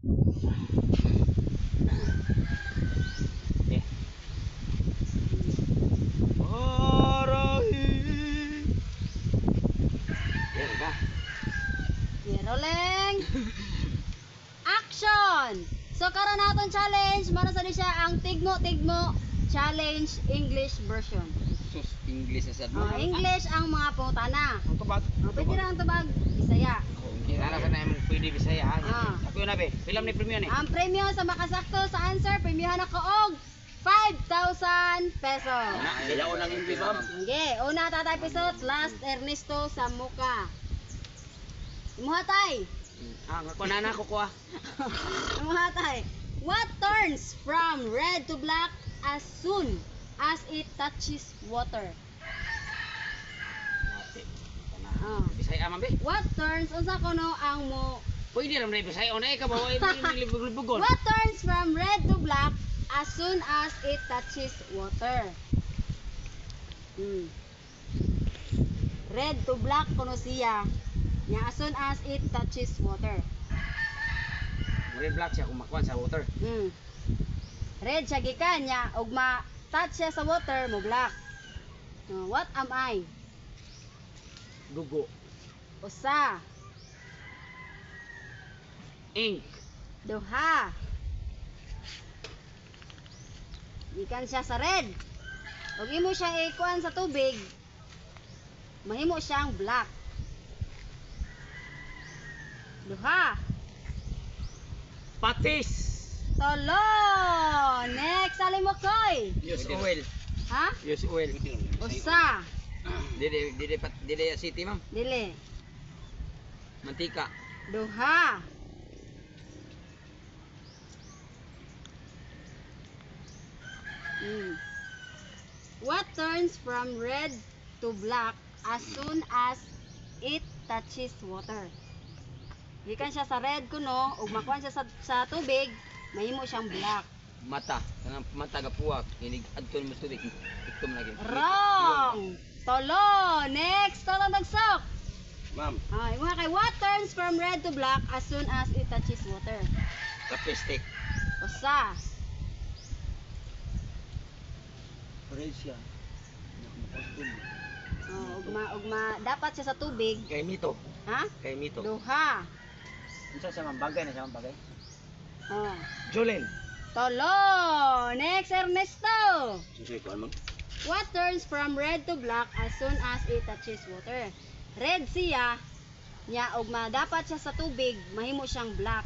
Okay. Arahi. Yan ba? Yeah, rolling. Action! So karon naton challenge, mara sa siya ang tigmo-tigmo challenge English version. Sus, English sa mo. English ang mga pangutana. Ang tubag. Pwede na ang tubag Bisaya. Kinala sa na yung pwede Bisaya ha. Ah. Ako yun na be. Film ni premium ni. Ang premyo sa makasakto sa answer, premyohan ako og 5,000 pesos. Kaya unang English ma'am. Okay, una tatay pisot, last Ernesto sa muka. Imuhatay. Ako na ko kuha. Imuhatay. What turns from red to black as soon as it touches water? Ah. Bisaya man be. What turns unsa kuno ang mo? Pwede naman na Bisaya una ka ba libog-libogon. What turns from red to black as soon as it touches water? Red to black kuno siya. Nya as soon as it touches water. Red black siya kung makuha sa water. Red siya gikan nya ug ma-touch siya sa water mo black. What am I? Dugo. Usa, Ink. duha. Gikan siya sa red. Ug imo siya ikuan sa tubig, mahimo siyang black. Duha. Patis. Tolo. Next, alin mo koy. Use oil. Ha? Use oil. Usa. Dili city ma'am. Dili. Mantika. Duha. What turns from red to black as soon as it touches water? Gikan siya sa red kuno ug makuha siya sa tubig, mahimo siyang black. Mata. Kanang mata gapuwak. Inig adton mo tubig. Itom lagi. Wrong. Tolo. Next, tolong dagsok. Ma'am. Imo kay what turns from red to black as soon as it touches water? Kapestik. Usa. Red siya. Ugma dapat siya sa tubig. Kay mito. Ha? Kay mito. Duha. Unsa sa mambagay na siya mambagay? Oh. Julen. Tolo. Next, Ernesto. Susi ko ma'am. What turns from red to black as soon as it touches water? Red siya. Nya ugma dapat siya sa tubig, mahimo siyang black.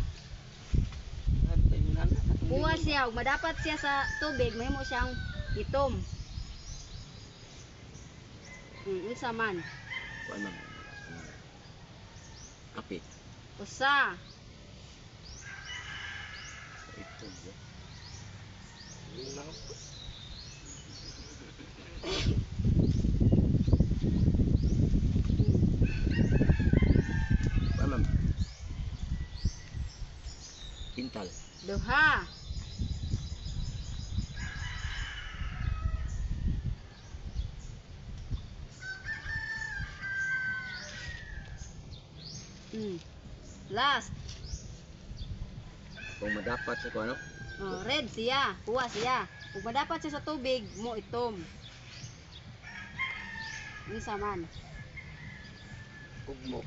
Buwa siya, ugma dapat siya sa tubig, mahimo siyang itom. Unsa man? Kuan ma'am. Kape. Usa. Ito. Kuan ma'am. Pintal. Duha. Last. Kung madapat sa kuan ano? Red siya, buwa siya. Kung madapat siya sa tubig, mo itom. Unsa man? Ugmo.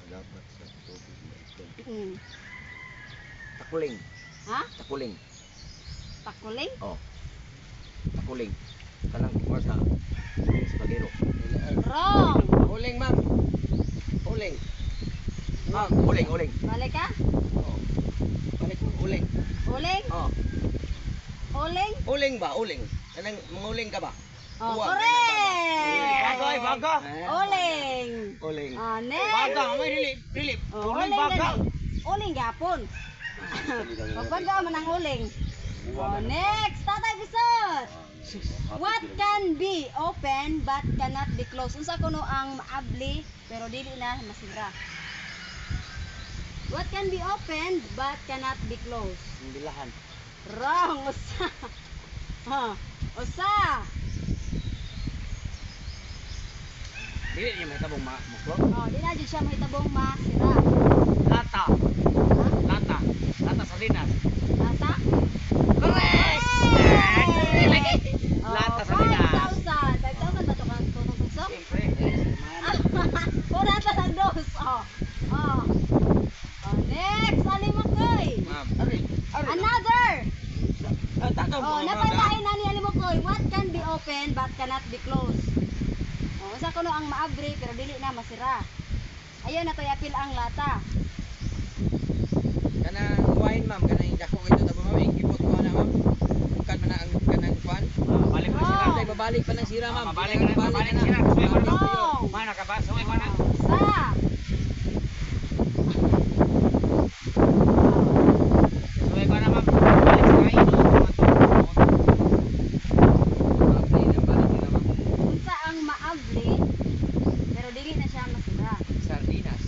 Madapat sa tubig mo ito. Takuling. Ha? Takuling. Pakuling? Oh. Takuling. Kanang kuha sa spagero. Wrong. Uling ma'am. Uling. Ma'am, uling, uling. Balik ka? Oh. Balik mo, uling. Uling? Oh. Uling? Uling ba? Uling. Kanang manguling ka ba? Oh, Buwag, correct! baga ay baga. Uling! Uling. Next! Baga, may dilip. Uling baga. gani. Uling gapon. Pagbaga man ang uling. Next! Tatay Bisot! What can be open but cannot be closed? Unsa kuno ang maabli pero dili na masira? What can be opened but cannot be closed? Bilahan. Wrong! Usa! Usa! Dili niya may tabong maklot. Di na dyan siya mahitabong masira. Lata. Ha? Lata. Oh, napaylain na ni Alimokoy. What can be open but cannot be closed? Oh, sa kuno ang maabri pero dili na masira. Ayun na to'y apil ang lata. Kanang wine ma'am, kanang dako ito tabo ma'am, ikipot ko na ma'am. Bukan man na ang kanang kwan. Balik pa sila. Oh. Ay babalik pa ng sira ma'am. Mabalik na sila. Suwi ko na. Wrong. Mana ka ba? Suwi ko na. Sa. Suwi ko na ma'am. Balik sa kain. Babalik na balik sila ma'am. Unsa ang maabri pero dili na siya masira. Sardinas.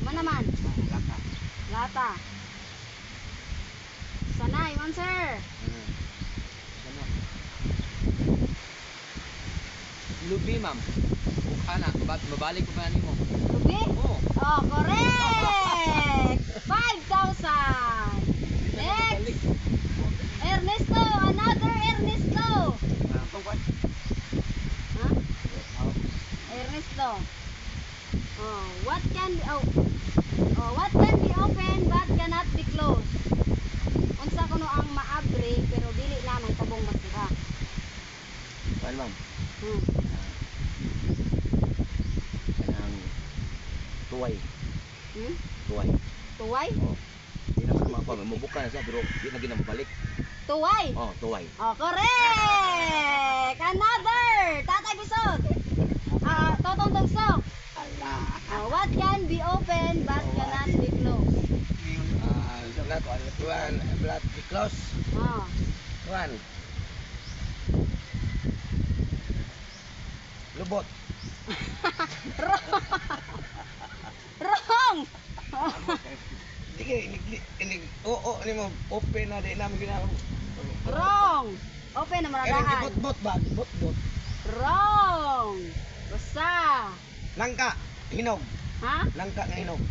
Man naman. Laka. Lata. Sana yung answer. Ano? Lubi ma'am. Ana, mabalik ko pa nimo. Lubi? Oo. Oh, correct! 5,000! Next! Ernesto! Another Ernesto! Huh? Ernesto. Oh, what can be open but cannot be closed? Unsa kuno ang maabri pero dili lamang tabong masira. Kuan ma'am, Hmm. kanang tuway, Hmm? tuway. Tuway? Oh. Di na man mapa, mabuka na siya pero di na ginambalik. Tuway? Oh, tuway. Oh, correct! Another! Tatay Bisod! Totong Tugsok! What can be open but cannot be closed? Blood close. Oh. Kuan. Lubot. Wrong! Ini oo ni mo open na di namin ginagawa. Wrong! Open na maradahan. Bot ba? Bot. Wrong! Basta! Langka, hinog. Ha? Langka nga hinog.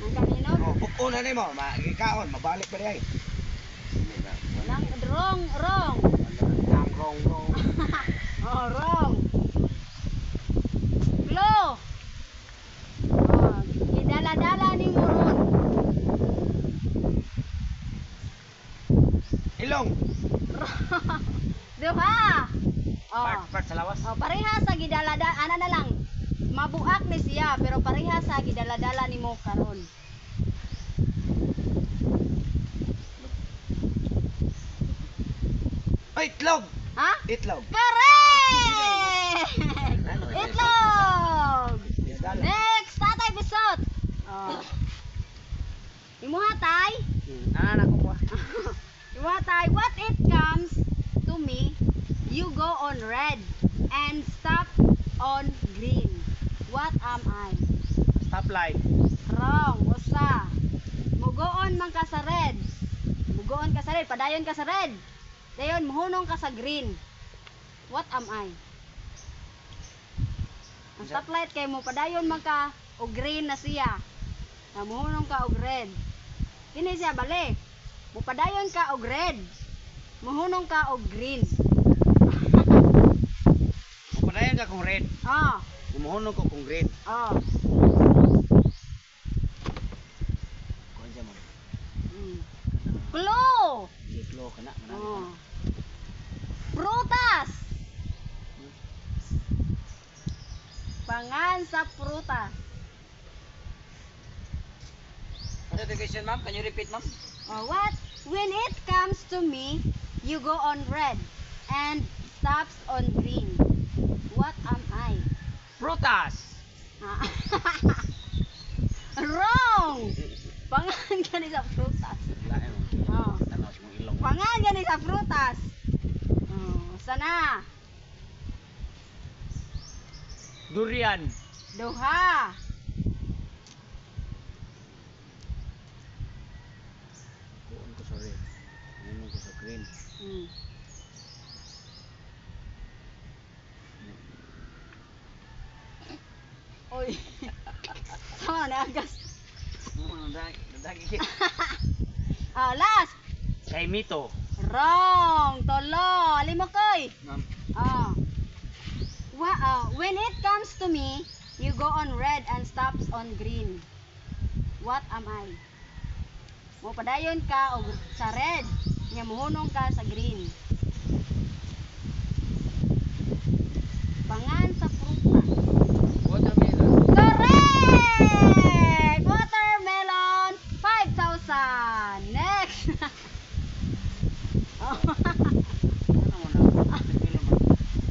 Ang kaminog? Oh, buko na nimo, magikaon, mabalik pa di ay. Wrong! Wrong! Wrong. Oh, wrong! Clue! Oh, idala-dala ni mo ron. Ilong. Duha! Oh. Part sa lawas. Oh, pareha sa gidalada, ana na lang. Mabuak ni siya pero pareha sa gidaladala nimo karon. Ay, itlog. Ha? Itlog. Correct! Ano, Itlog! Isdala. Next, Tatay Bisot. Oh. Imuha tay. Anak ko po. Imuha tay. What it comes to me, you go on red and stop on green. What am I? Stoplight. Wrong. Usa. Mugoon man ka sa red. Mugoon ka sa red. Padayon ka sa red. Dayon, muhunong ka sa green. What am I? Ang stoplight kay mo, padayon man ka o green na siya. Na muhunong ka og red. Kini siya, bali. Mupadayon ka og red. Muhunong ka og green. Padayon ka kung red. Ah, Umuhunong ko kung green. ah. Kuan siya mo. Mm. Clue! Iklo ka na. Oh. Prutas! Pangan sa prutas. Ano the question ma'am? Can you repeat ma'am? What? When it comes to me, you go on red and stops on green. What am I? Prutas. Ah. Wrong! Pangan gani sa prutas. Lain mo. Oh. Tanaw sa mong ilong. Pangan gani sa prutas. Oh, sana. Durian. Duha. Kuon ko sa red. Umuhunong ko sa green. Hmm. Oy. Sama na agas. Nadagi. Last. Kay Mito. Wrong. Tolo. Alimokoy. Ma'am. When it comes to me, you go on red and stops on green. What am I? Mo padayon ka og sa red, nya mohunong ka sa green. Pangan sa prutas. Watermelon. Correct! Watermelon, 5,000. Next. Oh,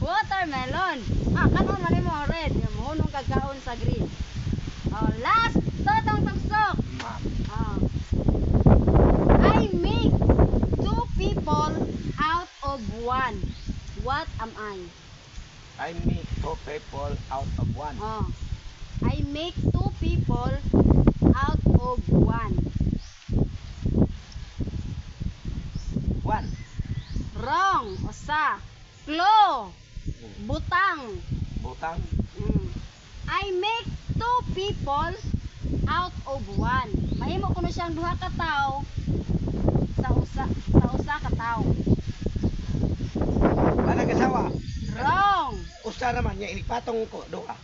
watermelon. Kanon man mo red. Mahunong kagkaon sa green. Oh, last. Totong tuksok. Oh. I make 2 people out of 1. What am I? I make 2 people out of 1. Oh. I make 2 people out of 1. 1. Wrong. Usa. Klo. Butang. Butang. I make 2 people out of 1. Mahimo kuno siyang duha ka tawo sa usa ka tawo. Para kasawa, Wrong. usa raman niya inipatong ko doa.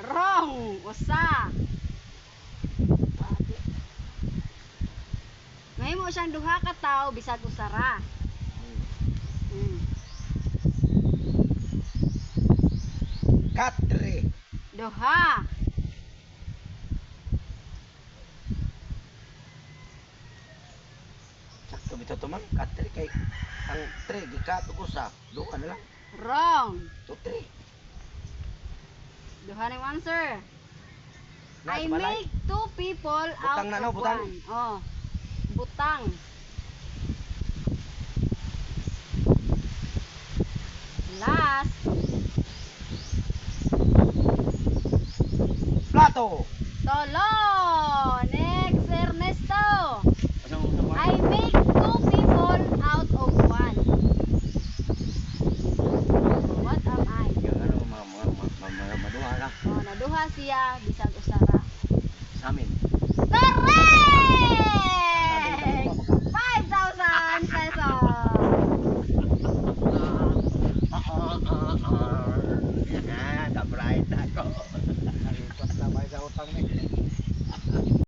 Wrong. Usa. Mahimo siyang duha ka tawo bisag usa ra. Katre. Duha. Sakto bitaw to man, katre kay ang 3 gikato ko sa doa na lang. Wrong. 2 3. Duha na yung answer. Nasa I balay. make 2 people out Butang na, no? of Butang. 1. Oh. Butang. Last. Plato. Tolo. Next, Ernesto. Asang usap I make 2 people out of 1. What am I? Yung ano, mga maduha na Oh, naduha siya bisag usa ra. sa amin. Correct!